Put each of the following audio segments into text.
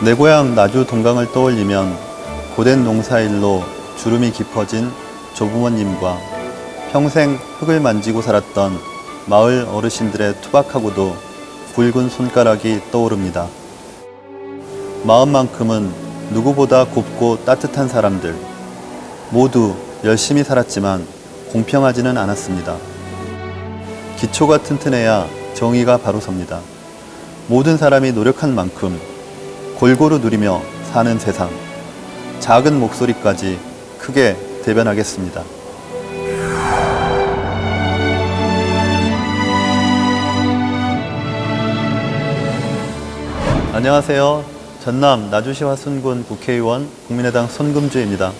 내 고향 나주 동강을 떠올리면 고된 농사일로 주름이 깊어진 조부모님과 평생 흙을 만지고 살았던 마을 어르신들의 투박하고도 굵은 손가락이 떠오릅니다. 마음만큼은 누구보다 곱고 따뜻한 사람들, 모두 열심히 살았지만 공평하지는 않았습니다. 기초가 튼튼해야 정의가 바로 섭니다. 모든 사람이 노력한 만큼 골고루 누리며 사는 세상, 작은 목소리까지 크게 대변하겠습니다. 안녕하세요. 전남 나주시 화순군 국회의원 국민의당 손금주입니다.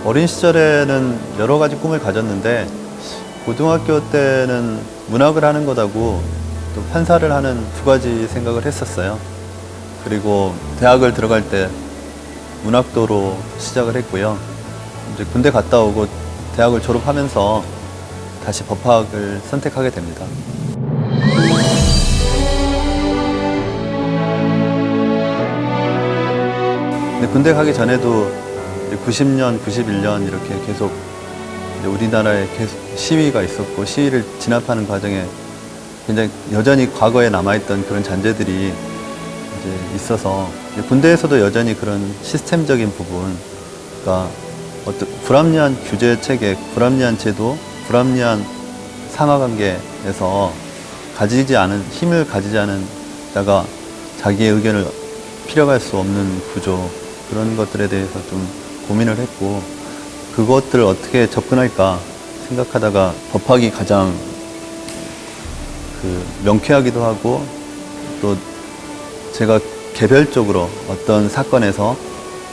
어린 시절에는 여러 가지 꿈을 가졌는데 고등학교 때는 문학을 하는 것하고 또 판사를 하는 두 가지 생각을 했었어요. 그리고 대학을 들어갈 때 문학도로 시작을 했고요. 이제 군대 갔다 오고 대학을 졸업하면서 다시 법학을 선택하게 됩니다. 근데 군대 가기 전에도 90년, 91년 이렇게 계속 우리나라에 계속 시위가 있었고 시위를 진압하는 과정에 굉장히 여전히 과거에 남아있던 그런 잔재들이 이제 있어서 군대에서도 여전히 그런 시스템적인 부분, 그러니까 어떤 불합리한 규제 체계, 불합리한 제도, 불합리한 상하관계에서 힘을 가지지 않은 자가 자기의 의견을 필요할 수 없는 구조, 그런 것들에 대해서 좀 고민을 했고, 그것들을 어떻게 접근할까 생각하다가 법학이 가장 명쾌하기도 하고, 또 제가 개별적으로 어떤 사건에서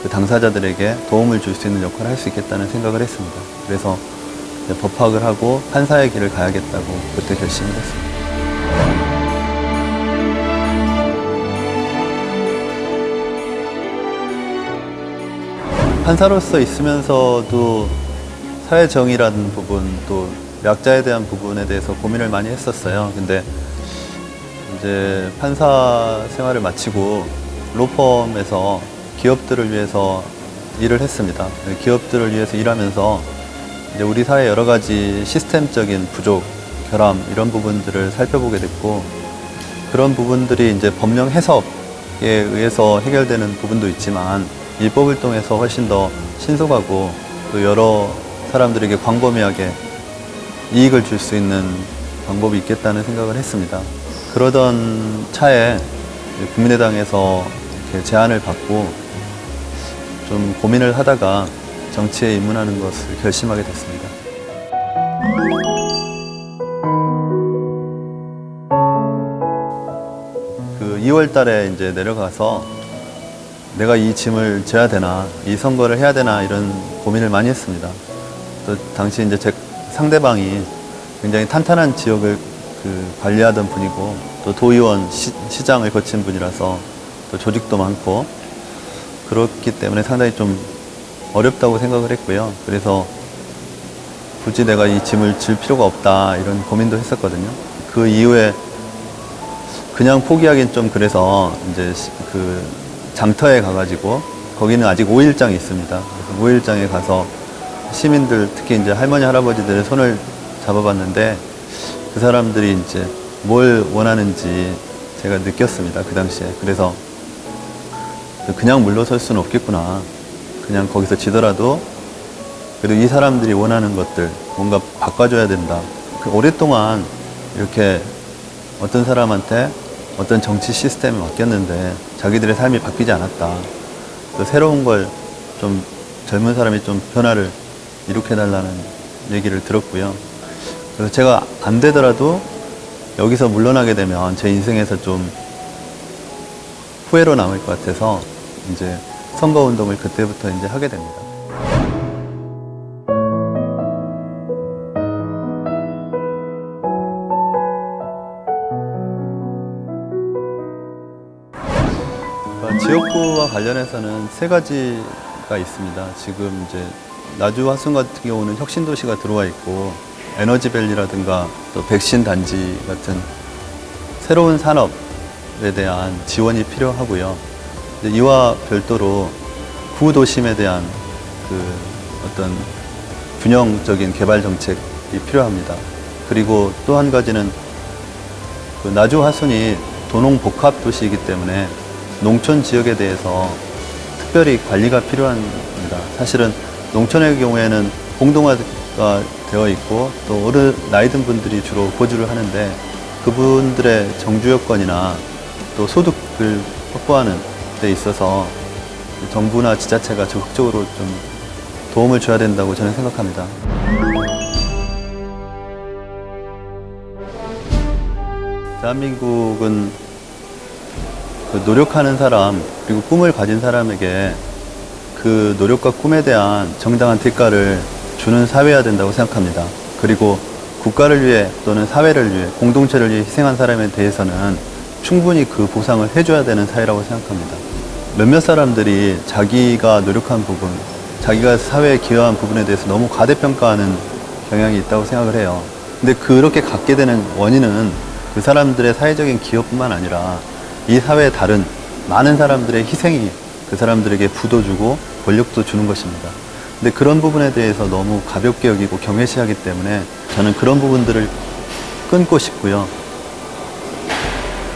그 당사자들에게 도움을 줄 수 있는 역할을 할 수 있겠다는 생각을 했습니다. 그래서 법학을 하고 판사의 길을 가야겠다고 그때 결심을 했습니다. 판사로서 있으면서도 사회정의라는 부분, 또 약자에 대한 부분에 대해서 고민을 많이 했었어요. 근데 이제 판사 생활을 마치고 로펌에서 기업들을 위해서 일을 했습니다. 기업들을 위해서 일하면서 이제 우리 사회 여러 가지 시스템적인 부족, 결함 이런 부분들을 살펴보게 됐고, 그런 부분들이 이제 법령 해석에 의해서 해결되는 부분도 있지만 입법을 통해서 훨씬 더 신속하고 또 여러 사람들에게 광범위하게 이익을 줄 수 있는 방법이 있겠다는 생각을 했습니다. 그러던 차에 국민의당에서 이렇게 제안을 받고 좀 고민을 하다가 정치에 입문하는 것을 결심하게 됐습니다. 그 2월 달에 이제 내려가서 내가 이 짐을 져야 되나, 이 선거를 해야 되나 이런 고민을 많이 했습니다. 또 당시 이제 제 상대방이 굉장히 탄탄한 지역을 관리하던 분이고, 또 도의원, 시장을 거친 분이라서 또 조직도 많고 그렇기 때문에 상당히 좀 어렵다고 생각을 했고요. 그래서 굳이 내가 이 짐을 질 필요가 없다 이런 고민도 했었거든요. 그 이후에 그냥 포기하기는 좀 그래서 이제 장터에 가가지고, 거기는 아직 5일장이 있습니다. 그래서 5일장에 가서 시민들, 특히 이제 할머니, 할아버지들의 손을 잡아봤는데 그 사람들이 이제 뭘 원하는지 제가 느꼈습니다. 그 당시에. 그래서 그냥 물러설 수는 없겠구나. 그냥 거기서 지더라도 그래도 이 사람들이 원하는 것들 뭔가 바꿔줘야 된다. 오랫동안 이렇게 어떤 사람한테 어떤 정치 시스템에 맡겼는데 자기들의 삶이 바뀌지 않았다. 또 새로운 걸 좀 젊은 사람이 좀 변화를 일으켜달라는 얘기를 들었고요. 그래서 제가 안 되더라도 여기서 물러나게 되면 제 인생에서 좀 후회로 남을 것 같아서 이제 선거운동을 그때부터 이제 하게 됩니다. 그러니까 지역구와 관련해서는 세 가지가 있습니다. 지금 이제 나주 화순 같은 경우는 혁신도시가 들어와 있고 에너지밸리라든가 또 백신 단지 같은 새로운 산업에 대한 지원이 필요하고요. 이제 이와 별도로 구도심에 대한 그 어떤 균형적인 개발 정책이 필요합니다. 그리고 또 한 가지는 그 나주 화순이 도농 복합 도시이기 때문에 농촌 지역에 대해서 특별히 관리가 필요합니다. 사실은 농촌의 경우에는 공동화가 되어 있고 또 어른 나이 든 분들이 주로 거주를 하는데 그분들의 정주 여건이나 또 소득을 확보하는 데 있어서 정부나 지자체가 적극적으로 좀 도움을 줘야 된다고 저는 생각합니다. 대한민국은 그 노력하는 사람 그리고 꿈을 가진 사람에게 그 노력과 꿈에 대한 정당한 대가를 주는 사회여야 된다고 생각합니다. 그리고 국가를 위해 또는 사회를 위해 공동체를 위해 희생한 사람에 대해서는 충분히 그 보상을 해줘야 되는 사회라고 생각합니다. 몇몇 사람들이 자기가 노력한 부분, 자기가 사회에 기여한 부분에 대해서 너무 과대평가하는 경향이 있다고 생각을 해요. 근데 그렇게 갖게 되는 원인은 그 사람들의 사회적인 기여뿐만 아니라 이 사회의 다른 많은 사람들의 희생이 그 사람들에게 부도 주고 권력도 주는 것입니다. 근데 그런 부분에 대해서 너무 가볍게 여기고 경외시하기 때문에 저는 그런 부분들을 끊고 싶고요.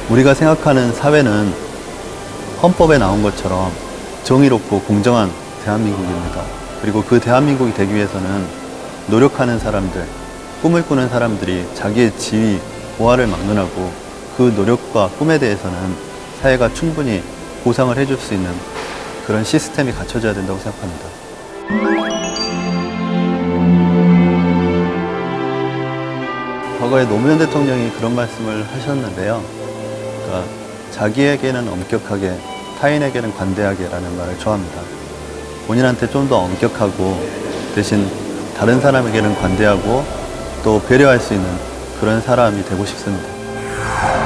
우리가 생각하는 사회는 헌법에 나온 것처럼 정의롭고 공정한 대한민국입니다. 그리고 그 대한민국이 되기 위해서는 노력하는 사람들, 꿈을 꾸는 사람들이 자기의 지위, 보화를 막론하고 그 노력과 꿈에 대해서는 사회가 충분히 보상을 해줄 수 있는 그런 시스템이 갖춰져야 된다고 생각합니다. 과거에 노무현 대통령이 그런 말씀을 하셨는데요. 그러니까 자기에게는 엄격하게, 타인에게는 관대하게라는 말을 좋아합니다. 본인한테 좀 더 엄격하고 대신 다른 사람에게는 관대하고 또 배려할 수 있는 그런 사람이 되고 싶습니다.